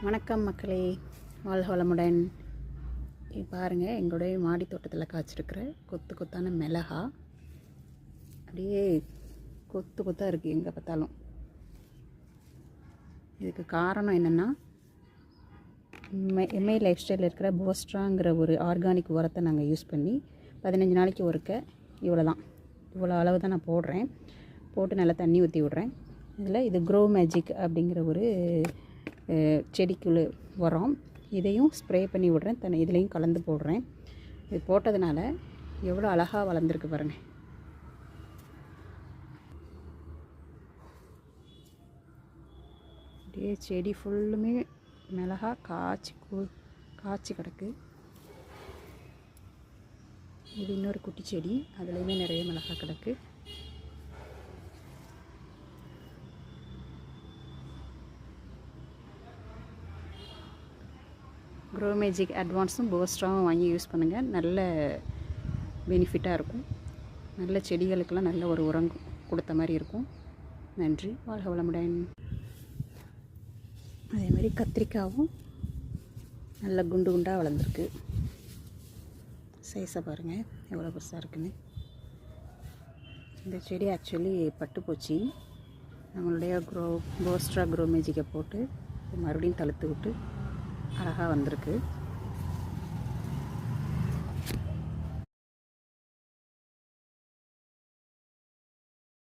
வணக்கம் மக்களே, வாழ்க வளமுடன். பாருங்கள், எங்களுடைய மாடி தோட்டத்தில் காய்ச்சிருக்கிற கொத்து கொத்தான மிளகா அப்படியே கொத்து கொத்தாக இருக்குது எங்கே பார்த்தாலும். இதுக்கு காரணம் என்னென்னா, எம்ஐ லைஃப் ஸ்டைலில் இருக்கிற போஸ்ட்ராங்கிற ஒரு ஆர்கானிக் உரத்தை நாங்கள் யூஸ் பண்ணி 15 நாளைக்கு ஒருக்க இவ்வளோ அளவு தான் நான் போட்டு நல்லா தண்ணி ஊற்றி விட்றேன். இதில் இது க்ரோ மேஜிக் அப்படிங்கிற ஒரு செடிக்குள்ள உரம், இதையும் ஸ்ப்ரே பண்ணி விட்றேன், இதுலேயும் கலந்து போடுறேன். இது போட்டதுனால எவ்வளோ அழகாக வளர்ந்துருக்கு பாருங்கள். அப்படியே செடி ஃபுல்லுமே மிளகா காய்ச்சி கிடக்கு. இது இன்னொரு குட்டி செடி, அதுலேயுமே நிறைய மிளகா கிடக்கு. க்ரோ மேஜிக் அட்வான்ஸும் போஸ்ட்ராவும் வாங்கி யூஸ் பண்ணுங்கள். நல்ல பெனிஃபிட்டாக இருக்கும். நல்ல செடிகளுக்கெல்லாம் நல்ல ஒரு உரம் கொடுத்த மாதிரி இருக்கும். நன்றி, வாழ்க வளமுடன். அதேமாதிரி கத்திரிக்காவும் நல்ல குண்டு குண்டாக வளர்ந்துருக்கு. சைஸை பாருங்கள் எவ்வளோ பெருசாக இருக்குன்னு. இந்த செடி ஆக்சுவலி பட்டு போச்சு. நம்மளுடைய போஸ்ட்ரா க்ரோ மேஜிக்கை போட்டு மறுபடியும் தழுத்து விட்டு அழகாக வந்திருக்கு.